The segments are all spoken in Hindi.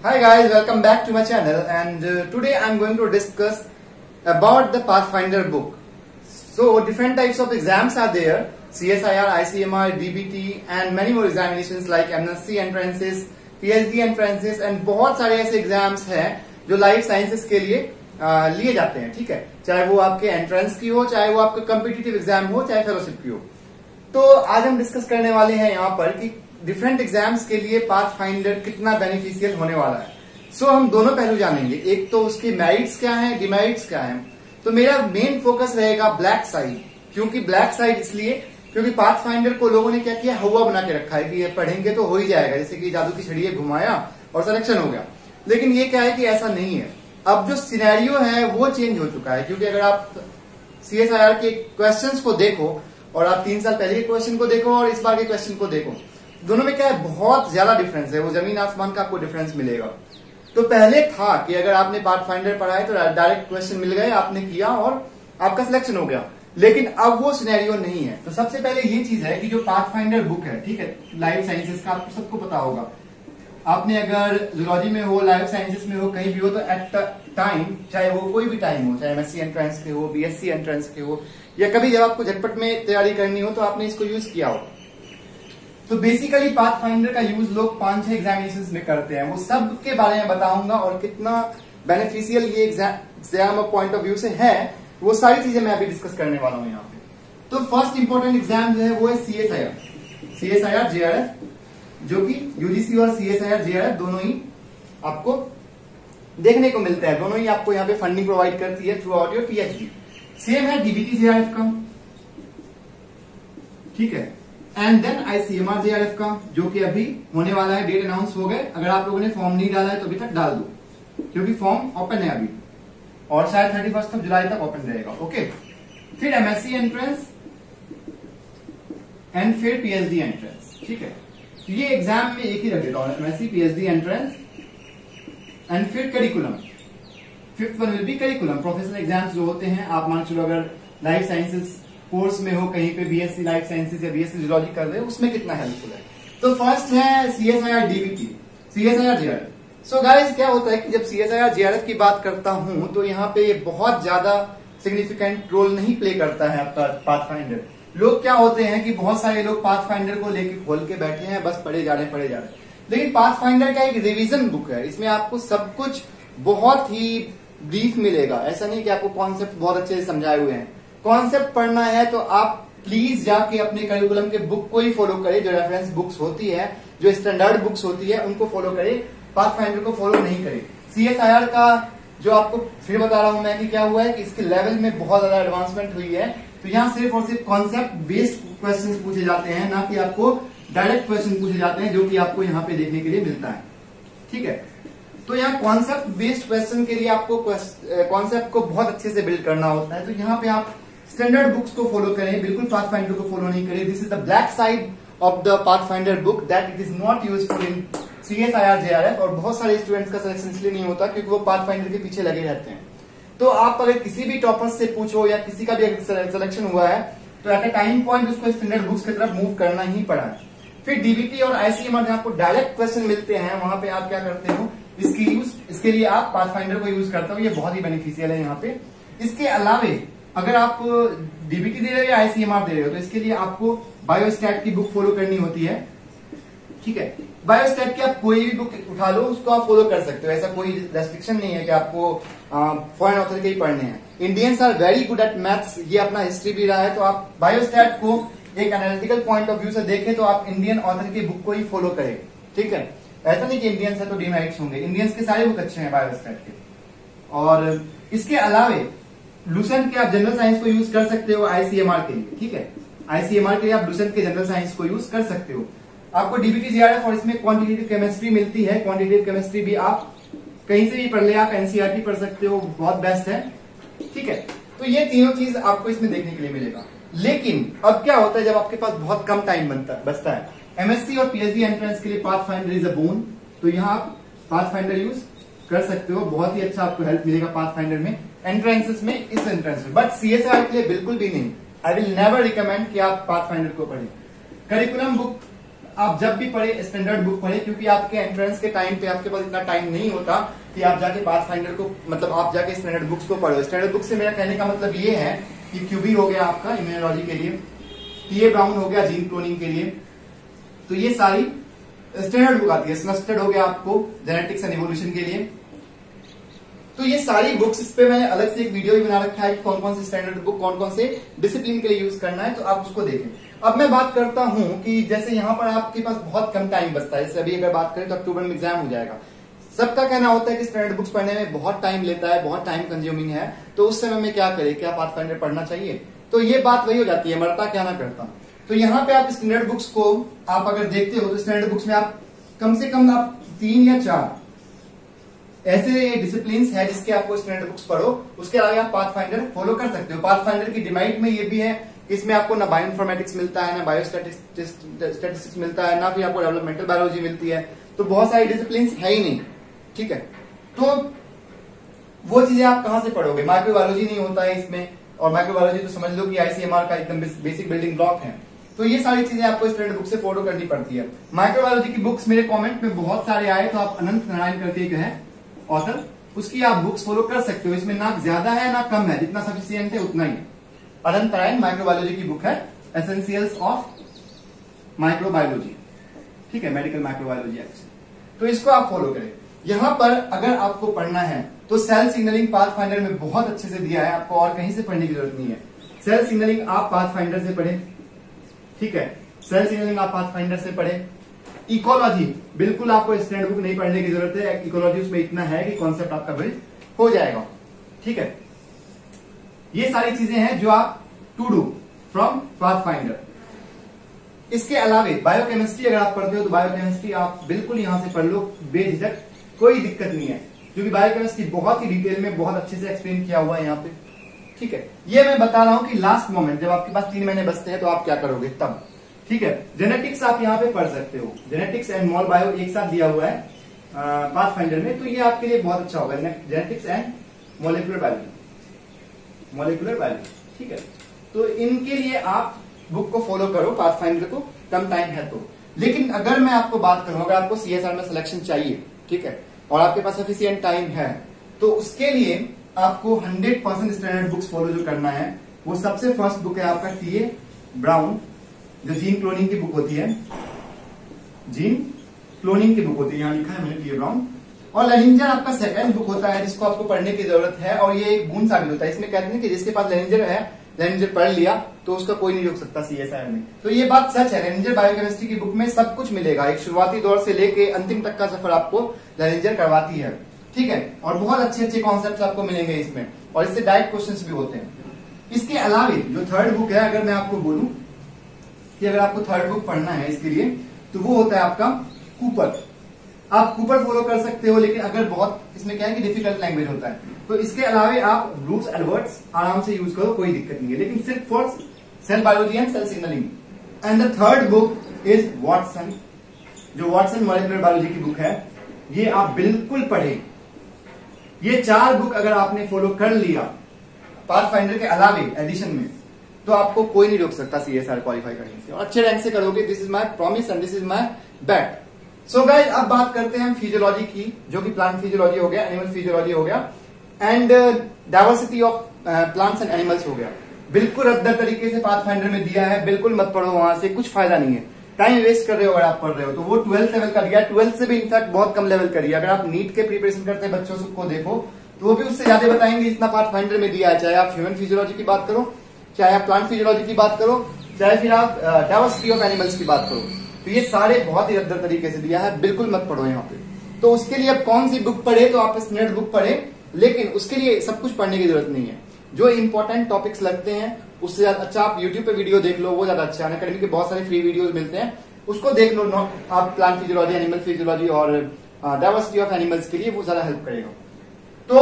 Hi guys, welcome back to my channel and today I'm going to discuss about the Pathfinder book. So different types of exams are there, CSIR, ICMR, DBT and many more examinations like MSc entrances, PhD entrances and बहुत सारे ऐसे एग्जाम्स हैं जो लाइफ साइंसेस के लिए लिए जाते हैं, ठीक है। चाहे वो आपके एंट्रेंस की हो, चाहे वो आपके कॉम्पिटिटिव एग्जाम हो, चाहे फेलोशिप की हो। तो आज हम डिस्कस करने वाले हैं यहाँ पर कि डिफरेंट एग्जाम्स के लिए पाथफाइंडर कितना बेनिफिशियल होने वाला है। सो हम दोनों पहलू जानेंगे, एक तो उसके मेरिट्स क्या हैं, डिमेरिट्स क्या हैं। तो मेरा मेन फोकस रहेगा ब्लैक साइड। क्योंकि ब्लैक साइड इसलिए क्योंकि पाथफाइंडर को लोगों ने क्या किया, हवा बना के रखा है कि ये पढ़ेंगे तो हो ही जाएगा, जैसे कि जादू की छड़िए घुमाया और सिलेक्शन हो गया। लेकिन ये क्या है कि ऐसा नहीं है। अब जो सिनेरियो है वो चेंज हो चुका है। क्योंकि अगर आप सीएसआईआर के क्वेश्चंस को देखो और आप 3 साल पहले के क्वेश्चन को देखो और इस बार के क्वेश्चन को देखो, दोनों में क्या है, बहुत ज्यादा डिफरेंस है। वो जमीन आसमान का आपको डिफरेंस मिलेगा। तो पहले था कि अगर आपने पाथफाइंडर पढ़ा है तो डायरेक्ट क्वेश्चन मिल गए, आपने किया और आपका सिलेक्शन हो गया। लेकिन अब वो सिनेरियो नहीं है। तो सबसे पहले ये चीज है कि जो पाथफाइंडर बुक है, ठीक है, लाइफ साइंसेस का आपको सबको पता होगा। आपने अगर जूलॉजी में हो, लाइफ साइंसेस में हो, कहीं भी हो, तो एट टाइम, चाहे वो कोई भी टाइम हो, चाहे एमएससी एंट्रेंस के हो, बीएससी एंट्रेंस के हो, या कभी जब आपको झटपट में तैयारी करनी हो तो आपने इसको यूज किया हो। तो बेसिकली पाथफाइंडर का यूज लोग 5-6 एग्जामिनेशंस में करते हैं। वो सब के बारे में बताऊंगा और कितना बेनिफिशियल ये एग्जाम पॉइंट ऑफ व्यू से है, वो सारी चीजें मैं अभी डिस्कस करने वाला हूं यहाँ पे। तो फर्स्ट इंपॉर्टेंट एग्जाम जो है वो है सीएसआईआर जेआरएफ, जो कि यूजीसी और सीएसआईआर जेआरएफ दोनों ही आपको देखने को मिलता है। दोनों ही आपको यहाँ पे फंडिंग प्रोवाइड करती है through out your PhD. Same है डीबीटी जेआरएफ का, ठीक है, एंड देन आईसीएमआर जेआरएफ का, जो कि अभी होने वाला है। डेट अनाउंस हो गए। अगर आप लोगों ने फॉर्म नहीं डाला है तो अभी तक डाल दो, क्योंकि फॉर्म ओपन है अभी और शायद 31 जुलाई तक ओपन रहेगा। ओके, फिर एमएससी एंट्रेंस एंड फिर पीएचडी एंट्रेंस, ठीक है। तो ये एग्जाम में एक ही रख देता हूं, एमएससी, पीएचडी एंट्रेंस एंड फिर curriculum. 5th one will be curriculum. Professional exams जो होते हैं, आप मान चलो अगर लाइफ साइंसेस कोर्स में हो, कहीं पे बीएससी लाइफ साइंसेस या बीएससी जूलॉजी कर रहे हो, उसमें कितना हेल्पफुल है। तो फर्स्ट है CSIR DBT, CSIR JRF. So guys, क्या होता है कि जब सीएसआईआर जेआरएफ की बात करता हूं तो यहाँ पे ये बहुत ज्यादा सिग्निफिकेंट रोल नहीं प्ले करता है आपका पाथफाइंडर। लोग क्या होते हैं कि बहुत सारे लोग पाथफाइंडर को लेके खोल के बैठे हैं, बस पढ़े जा रहे हैं। लेकिन पाथफाइंडर का एक रिवीजन बुक है। इसमें आपको सब कुछ बहुत ही ब्रीफ मिलेगा। ऐसा नहीं कि आपको कॉन्सेप्ट बहुत अच्छे से समझाए हुए हैं। कॉन्सेप्ट पढ़ना है तो आप प्लीज जाके अपने करिकुलम के बुक को ही फॉलो करें। जो रेफरेंस बुक्स होती है, जो स्टैंडर्ड बुक्स होती है, उनको फॉलो करें। पाथफाइंडर को फॉलो नहीं करें। सीएसआईआर का जो आपको फिर बता रहा हूं मैं कि क्या हुआ है कि इसके लेवल में बहुत ज्यादा एडवांसमेंट हुई है। तो यहाँ सिर्फ और सिर्फ कॉन्सेप्ट बेस्ड क्वेश्चन पूछे जाते हैं, ना कि आपको डायरेक्ट क्वेश्चन पूछे जाते हैं, जो कि आपको यहाँ पे देखने के लिए मिलता है, ठीक है। तो यहाँ कॉन्सेप्ट बेस्ड क्वेश्चन के लिए आपको कॉन्सेप्ट को बहुत अच्छे से बिल्ड करना होता है। तो यहाँ पे आप स्टैंडर्ड बुक्स को फॉलो करें, बिल्कुल पाथफाइंडर को फॉलो नहीं करें। This is the black side of the pathfinder book, that it is not useful in CSIR JRF. और बहुत सारे स्टूडेंट्स का सिलेक्शन इसलिए नहीं होता क्योंकि वो पाथफाइंडर के पीछे लगे रहते हैं। तो आप अगर किसी भी टॉपर से पूछो या किसी का भी सिलेक्शन हुआ है तो एट अ टाइम पॉइंट उसको स्टैंडर्ड बुक्स की तरफ मूव करना ही पड़ा है। फिर डीबीटी और आईसीएमआर जहां आपको डायरेक्ट क्वेश्चन मिलते हैं, वहां पे आप क्या करते हो, इसके लिए आप पाथफाइंडर को यूज करते हो। ये बहुत ही बेनिफिशियल है यहाँ पे। इसके अलावे अगर आप डीबीटी दे रहे हो या आईसीएमआर दे रहे हो तो इसके लिए आपको बायोस्टैट की बुक फॉलो करनी होती है, ठीक है। बायोस्टैट की आप कोई भी बुक उठा लो, उसको आप फॉलो कर सकते हो। ऐसा कोई रेस्ट्रिक्शन नहीं है कि आपको फॉरेन ऑथर के ही पढ़ने हैं। Indians are very good at maths, ये अपना हिस्ट्री भी रहा है। तो आप बायोस्टैट को एक एनालिटिकल पॉइंट ऑफ व्यू से देखें तो आप इंडियन ऑथर की बुक को ही फॉलो करें, ठीक है। ऐसा नहीं कि इंडियंस है तो डीमेरिट्स होंगे। इंडियंस के सारे बुक अच्छे हैं बायोस्टैट के। और इसके अलावे लुसेंट के आप जनरल साइंस को यूज कर सकते हो आईसीएमआर के लिए, ठीक है। आईसीएमआर के लिए आप लुसेंट के जनरल साइंस को यूज कर सकते हो। आपको डीबीटी जेआरएफ और इसमें क्वांटिटेटिव केमिस्ट्री मिलती है। क्वांटिटेटिव केमिस्ट्री भी आप कहीं से भी पढ़ ले, आप एनसीईआरटी पढ़ सकते हो, बहुत बेस्ट है, ठीक है। तो ये तीनों चीज आपको इसमें देखने के लिए मिलेगा। लेकिन अब क्या होता है जब आपके पास बहुत कम टाइम बचता है, एमएससी और पीएचडी एंट्रेंस के लिए पाथफाइंडर इज अ बोन। तो यहाँ आप पाथफाइंडर यूज कर सकते हो, बहुत ही अच्छा आपको हेल्प मिलेगा पाथफाइंडर में, एंट्रेंसेस में, इस एंट्रेंस में। बट सीएसआईआर के लिए बिल्कुल भी नहीं। आई विल नेवर रिकमेंड कि आप पाथफाइंडर को पढ़ें। करिकुलम बुक आप जब भी पढ़े स्टैंडर्ड बुक पढ़े, क्योंकि आपके एंट्रेंस के टाइम पे आपके पास इतना टाइम नहीं होता कि आप जाके पाथफाइंडर को, मतलब आप जाके स्टैंडर्ड बुक्स को पढ़ो। स्टैंडर्ड बुक से मेरा कहने का मतलब ये है कि क्यूबी हो गया आपका इम्यूनोलॉजी के लिए, टीए ब्राउन हो गया जीन क्लोनिंग के लिए, तो ये सारी स्टैंडर्ड बुक आती है। स्नस्टेड हो गया आपको जेनेटिक्स एंड इवोल्यूशन के लिए। तो ये सारी बुक्स, इस पे मैंने अलग से एक वीडियो भी बना रखा है कि कौन कौन से स्टैंडर्ड बुक कौन कौन से डिसिप्लिन के लिए यूज करना है, तो आप उसको देखें। अब मैं बात करता हूं कि जैसे यहाँ पर आपके पास बहुत कम टाइम बचता है, जैसे अभी अगर बात करें तो अक्टूबर में एग्जाम हो जाएगा। सबका कहना होता है कि स्टैंडर्ड बुक्स पढ़ने में बहुत टाइम लेता है, बहुत टाइम कंज्यूमिंग है, तो उस समय में क्या करें, क्या पाथफाइंडर पढ़ना चाहिए? तो ये बात वही हो जाती है, मरता क्या ना करता। तो यहाँ पे आप स्टैंडर्ड बुक्स को आप अगर देखते हो तो स्टैंडर्ड बुक्स में आप कम से कम आप 3 या 4 ऐसे डिसिप्लिन है जिसके आपको स्टैंडर्ड बुक्स पढ़ो। उसके अलावा आप पाथफाइंडर फॉलो कर सकते हो। पाथफाइंडर की डिमांड में ये भी है, इसमें आपको ना बायोइन्फॉर्मेटिक्स मिलता है, ना बायोस्टैटिस्टिक्स मिलता है, ना फिर आपको डेवलपमेंटल बायोलॉजी मिलती है, तो बहुत सारी डिसिप्लिन है ही नहीं। ठीक है, तो वो चीजें आप कहां से पढ़ोगे? माइक्रोबायोलॉजी नहीं होता है इसमें, और माइक्रोबायोलॉजी तो समझ लो कि आईसीएमआर का एकदम बेसिक बिल्डिंग ब्लॉक है। तो ये सारी चीजें आपको स्टैंडर्ड बुक से फॉलो करनी पड़ती है। माइक्रोबायोलॉजी की बुक्स मेरे कमेंट में बहुत सारे आए, तो आप अनंत नारायण करके एक है ऑथर, उसकी आप बुक्स फॉलो कर सकते हो। इसमें ना ज्यादा है ना कम है, जितना सफिशिएंट है उतना ही। अनंत नारायण माइक्रोबायोलॉजी की बुक है, एसेंशियल्स ऑफ माइक्रोबायोलॉजी, ठीक है, मेडिकल माइक्रोबायोलॉजी एक्ट। तो इसको आप फॉलो करें। यहां पर अगर आपको पढ़ना है तो सेल सिग्नलिंग पाथफाइंडर में बहुत अच्छे से दिया है, आपको और कहीं से पढ़ने की जरूरत नहीं है। सेल सिग्नलिंग आप पाथफाइंडर से पढ़े, ठीक है, सेल सिग्नलिंग आप पाथफाइंडर से पढ़े। इकोलॉजी बिल्कुल आपको स्टैंडर्ड बुक नहीं पढ़ने की जरूरत है, इकोलॉजी उसमें इतना है कि कॉन्सेप्ट आपका बिल्ड हो जाएगा। ठीक है, ये सारी चीजें हैं जो आप टू डू फ्रॉम पाथफाइंडर। इसके अलावा बायोकेमिस्ट्री अगर आप पढ़ते हो तो बायोकेमिस्ट्री आप बिल्कुल यहां से पढ़ लो बेझिझक, कोई दिक्कत नहीं है, क्योंकि बायोकेमिस्ट्री बहुत ही डिटेल में बहुत अच्छे से एक्सप्लेन किया हुआ है यहाँ पे। ठीक है, ये मैं बता रहा हूं कि लास्ट मोमेंट जब आपके पास 3 महीने बचते हैं तो आप क्या करोगे तब। ठीक है, जेनेटिक्स आप यहाँ पे पढ़ सकते हो, जेनेटिक्स एंड मॉल बायो एक साथ दिया हुआ है पाथफाइंडर में, तो ये आपके लिए बहुत अच्छा होगा, genetics and molecular biology, molecular biology. ठीक है, तो इनके लिए आप बुक को फॉलो करो, पाथफाइंडर को, कम टाइम है तो। लेकिन अगर मैं आपको बात करूं, अगर आपको सीएसआर में सिलेक्शन चाहिए, ठीक है, और आपके पास सफिशिएंट टाइम है, तो उसके लिए आपको 100% स्टैंडर्ड बुक्स फॉलो जो करना है, वो सबसे फर्स्ट बुक है आपका टीए ब्राउन, जो जीन क्लोनिंग की बुक होती है, जीन क्लोनिंग की बुक होती है, यहां लिखा है मैंने टीए ब्राउन। और लेनिंजर आपका सेकंड बुक होता है जिसको आपको पढ़ने की जरूरत है, और ये एक गुण साबित होता है। इसमें कहते हैं कि जिसके पास लेनिंजर है, लेनिंजर पढ़ लिया तो उसका कोई नहीं रोक सकता सीएसआर में। तो ये बात सच है, लेनिंजर बायोकेमिस्ट्री की बुक में सब कुछ मिलेगा, एक शुरुआती दौर से लेके अंतिम तक का सफर आपको लेनिंजर करवाती है। ठीक है, और बहुत अच्छे अच्छे कॉन्सेप्ट आपको मिलेंगे इसमें, और इससे डायरेक्ट क्वेश्चंस भी होते हैं। इसके अलावा जो थर्ड बुक है, अगर मैं आपको बोलूं कि अगर आपको थर्ड बुक पढ़ना है इसके लिए, तो वो होता है आपका कूपर। आप कूपर फॉलो कर सकते हो, लेकिन अगर बहुत इसमें क्या है कि डिफिकल्ट लैंग्वेज होता है, तो इसके अलावा आप रूट्स एडवर्ड्स आराम से यूज करो, कोई दिक्कत नहीं है, लेकिन सिर्फ for cell biology and cell signaling. And the third book is Watson, जो वॉटसन मॉलिक्यूलर बायोलॉजी की बुक है, ये आप बिल्कुल पढ़े। ये 4 बुक अगर आपने फॉलो कर लिया पाथफाइंडर के अलावा एडिशन में, तो आपको कोई नहीं रोक सकता सीएसआर क्वालिफाई करने से, और अच्छे रैंक से करोगे। This is my promise and this is my bet. So guys, अब बात करते हैं हम फिजियोलॉजी की, जो कि प्लांट फिजियोलॉजी हो गया, एनिमल फिजियोलॉजी हो गया, and diversity of plants and animals हो गया। बिल्कुल रद्दर तरीके से पाथफाइंडर में दिया है, बिल्कुल मत पढ़ो, वहां से कुछ फायदा नहीं है, टाइम वेस्ट कर रहे हो अगर आप पढ़ रहे हो तो। वो 12th लेवल का दिया, 12th से भी इनफैक्ट बहुत कम लेवल का दिया। अगर आप नीट के प्रिपरेशन करते हैं बच्चों को देखो, तो वो भी उससे ज्यादा बताएंगे जितना पाथफाइंडर में दिया है। चाहे आप ह्यूमन फिजियोलॉजी की बात करो, चाहे आप प्लांट फिजियोलॉजी की बात करो, चाहे फिर आप डाइवर्सिटी ऑफ एनिमल्स की बात करो, तो ये सारे बहुत ही रद्दर तरीके से दिया है, बिल्कुल मत पढ़ो यहाँ पे। तो उसके लिए अब कौन सी बुक पढ़े, तो आप स्टैंडर्ड बुक पढ़े, लेकिन उसके लिए सब कुछ पढ़ने की जरूरत नहीं है। जो इंपॉर्टेंट टॉपिक्स लगते हैं उससे ज्यादा अच्छा आप यूट्यूब पे वीडियो देख लो, वो ज्यादा अच्छा है। अनअकैडमी के बहुत सारे फ्री वीडियोस मिलते हैं, उसको देख लो। आप प्लांट फिजियोलॉजी, एनिमल फिजियोलॉजी और डाइवर्सिटी ऑफ एनिमल्स के लिए वो ज्यादा हेल्प करेगा। तो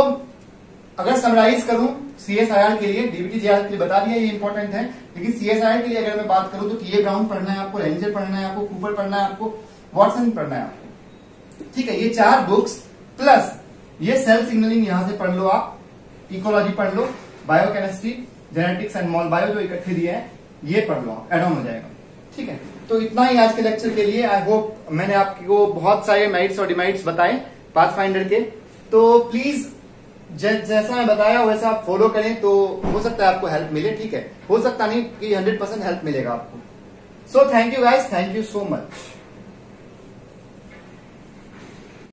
अगर समराइज करूं सीएसआईआर के लिए, डीबीटी जेआर के लिए बता दिया ये इंपॉर्टेंट है, लेकिन सीएसआईआर के लिए अगर मैं बात करूं तो टीए ब्राउन पढ़ना है आपको, रेंजर पढ़ना है आपको, कूपर पढ़ना है आपको, वॉटसन पढ़ना है आपको। ठीक है, ये 4 बुक्स प्लस ये सेल सिग्नलिंग यहां से पढ़ लो, आप इकोलॉजी पढ़ लो, biochemistry, genetics and mol bio जो इकट्ठे दिए हैं ये पढ़ लो, आप एड ऑन हो जाएगा। ठीक है, तो इतना ही आज के लेक्चर के लिए। आई होप मैंने आपको बहुत सारे मेरिट्स और डिमेरिट्स बताए पाथफाइंडर के। तो प्लीज जैसा मैं बताया वैसा आप फॉलो करें, तो हो सकता है आपको हेल्प मिले। ठीक है, हो सकता नहीं कि 100% हेल्प मिलेगा आपको। So thank you guys, thank you so much.